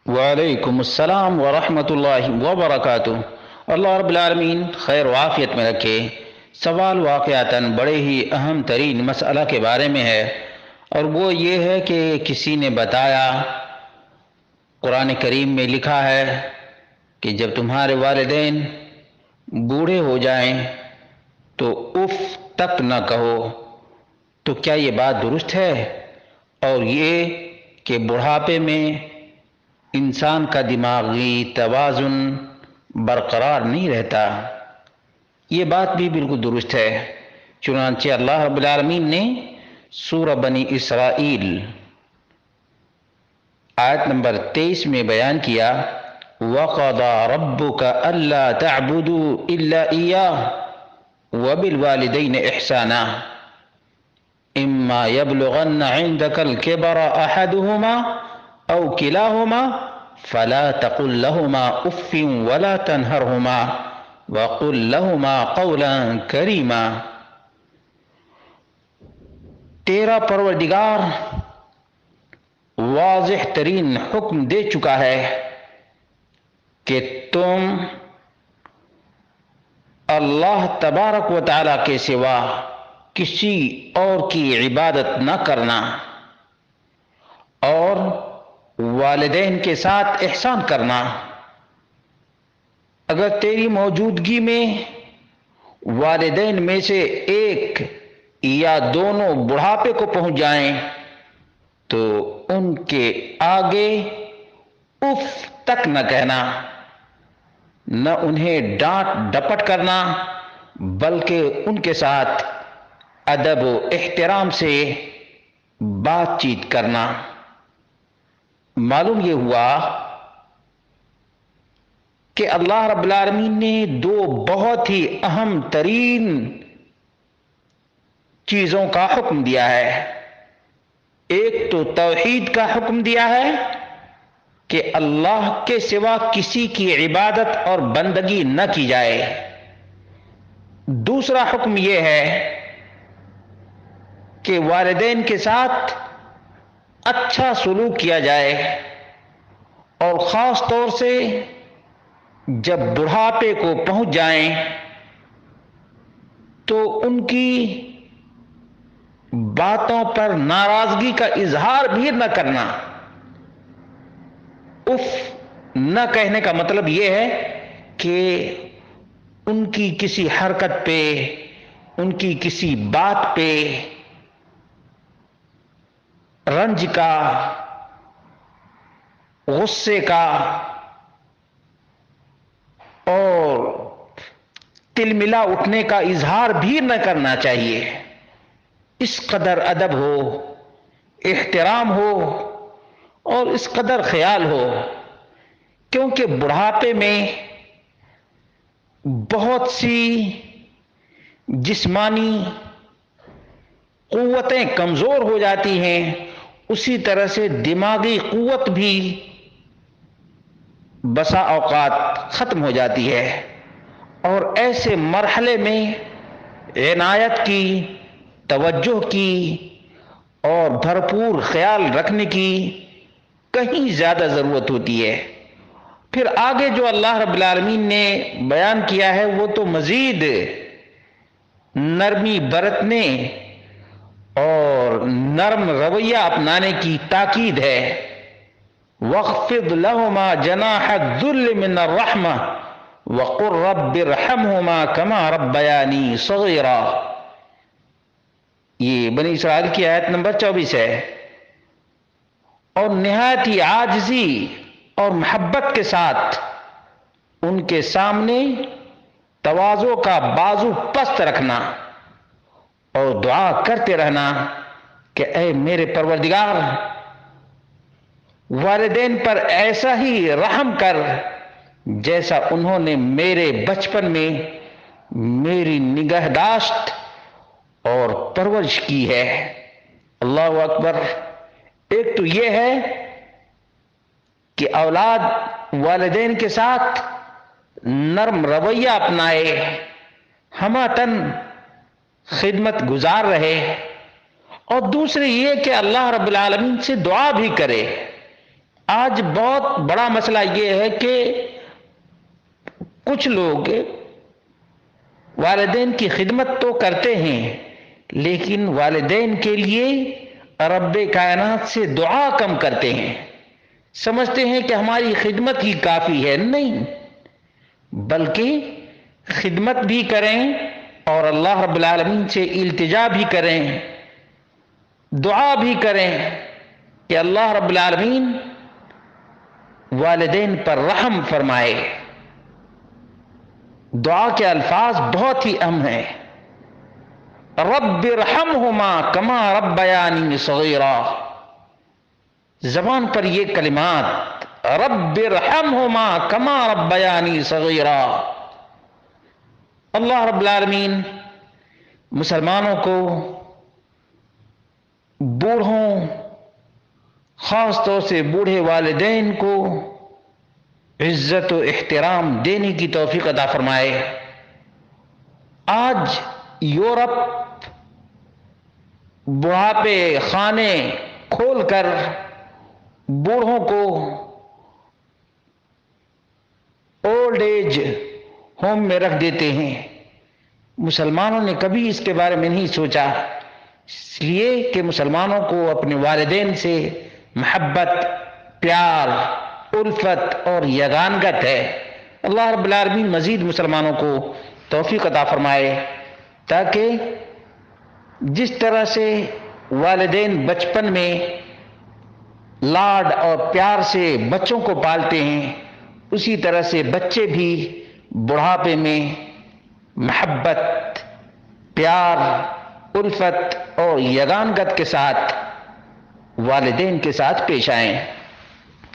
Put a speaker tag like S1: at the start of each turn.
S1: وعلیکم السلام ورحمۃ اللہ وبرکاتہ۔ اللہ رب العالمین خیر و عافیت میں رکھے۔ سوال واقعتاً بڑے ہی اہم ترین مسئلہ کے بارے میں ہے، اور وہ یہ ہے کہ کسی نے بتایا قرآن کریم میں لکھا ہے کہ جب تمہارے والدین بوڑھے ہو جائیں تو اف تک نہ کہو۔ تو کیا یہ بات درست ہے؟ اور یہ کہ بڑھاپے میں انسان کا دماغی توازن برقرار نہیں رہتا، یہ بات بھی بالکل درست ہے۔ چنانچہ اللہ رب العالمین نے سورہ بنی اسرائیل آیت نمبر 23 میں بیان کیا، وَقَضَى رَبُّكَ أَلَّا تَعْبُدُوا إِلَّا إِيَّاهُ وَبِالْوَالِدَيْنِ إِحْسَانًا إِمَّا يَبْلُغَنَّ عِندَكَ الْكِبَرَ أَحَدُهُمَا أَوْ كِلَاهُمَا فَلَا تَقُل لَّهُمَا أُفٍّ وَلَا تَنْهَرْهُمَا وَقُل لَّهُمَا قَوْلًا كَرِيمًا۔ تیرا پروردگار واضح ترین حکم دے چکا ہے کہ تم اللہ تبارک و تعالی کے سوا کسی اور کی عبادت نہ کرنا، اور والدین کے ساتھ احسان کرنا۔ اگر تیری موجودگی میں والدین میں سے ایک یا دونوں بڑھاپے کو پہنچ جائیں تو ان کے آگے اف تک نہ کہنا، نہ انہیں ڈانٹ ڈپٹ کرنا، بلکہ ان کے ساتھ ادب و احترام سے بات چیت کرنا۔ معلوم یہ ہوا کہ اللہ رب العالمین نے دو بہت ہی اہم ترین چیزوں کا حکم دیا ہے۔ ایک تو توحید کا حکم دیا ہے کہ اللہ کے سوا کسی کی عبادت اور بندگی نہ کی جائے۔ دوسرا حکم یہ ہے کہ والدین کے ساتھ اچھا سلوک کیا جائے، اور خاص طور سے جب بڑھاپے کو پہنچ جائیں تو ان کی باتوں پر ناراضگی کا اظہار بھی نہ کرنا۔ اف نہ کہنے کا مطلب یہ ہے کہ ان کی کسی حرکت پہ، ان کی کسی بات پہ رنج کا، غصے کا اور تلملا اٹھنے کا اظہار بھی نہ کرنا چاہیے۔ اس قدر ادب ہو، احترام ہو اور اس قدر خیال ہو، کیونکہ بڑھاپے میں بہت سی جسمانی قوتیں کمزور ہو جاتی ہیں، اسی طرح سے دماغی قوت بھی بسا اوقات ختم ہو جاتی ہے، اور ایسے مرحلے میں عنایت کی، توجہ کی اور بھرپور خیال رکھنے کی کہیں زیادہ ضرورت ہوتی ہے۔ پھر آگے جو اللہ رب العالمین نے بیان کیا ہے وہ تو مزید نرمی برتنے اور نرم رویہ اپنانے کی تاکید ہے۔ وَاخْفِضْ لَهُمَا جَنَاحَ الذُّلِّ مِنَ الرَّحْمَةِ وَقُلْ رَبِّ ارْحَمْهُمَا كَمَا رَبَّيَانِي صَغِيرًا۔ یہ بنی اسرائیل کی آیت نمبر 24 ہے۔ اور نہایت ہی عاجزی اور محبت کے ساتھ ان کے سامنے تواضع کا بازو پست رکھنا اور دعا کرتے رہنا کہ اے میرے پروردگار، والدین پر ایسا ہی رحم کر جیسا انہوں نے میرے بچپن میں میری نگہداشت اور پرورش کی ہے۔ اللہ اکبر۔ ایک تو یہ ہے کہ اولاد والدین کے ساتھ نرم رویہ اپنائے، ہماتن خدمت گزار رہے، اور دوسرے یہ کہ اللہ رب العالمین سے دعا بھی کرے آج بہت بڑا مسئلہ یہ ہے کہ کچھ لوگ والدین کی خدمت تو کرتے ہیں لیکن والدین کے لیے رب کائنات سے دعا کم کرتے ہیں، سمجھتے ہیں کہ ہماری خدمت ہی کافی ہے۔ نہیں، بلکہ خدمت بھی کریں اور اللہ رب العالمین سے التجا بھی کریں، دعا بھی کریں کہ اللہ رب العالمین والدین پر رحم فرمائے۔ دعا کے الفاظ بہت ہی اہم ہیں۔ رب ارحمہما کما ربیانی صغیرا، زبان پر یہ کلمات، رب ارحمہما کما ربیانی صغیرا۔ اللہ رب العالمین مسلمانوں کو بوڑھوں، خاص طور سے بوڑھے والدین کو عزت و احترام دینے کی توفیق عطا فرمائے۔ آج یورپ بڑھاپے خانے کھول کر بوڑھوں کو اولڈ ایج ہوم میں رکھ دیتے ہیں۔ مسلمانوں نے کبھی اس کے بارے میں نہیں سوچا، اس لیے کہ مسلمانوں کو اپنے والدین سے محبت، پیار، الفت اور یگانگت ہے۔ اللہ رب العالمین مزید مسلمانوں کو توفیق عطا فرمائے تاکہ جس طرح سے والدین بچپن میں لاڈ اور پیار سے بچوں کو پالتے ہیں، اسی طرح سے بچے بھی بڑھاپے میں محبت، پیار، الفت اور یگانگت کے ساتھ والدین کے ساتھ پیش آئیں۔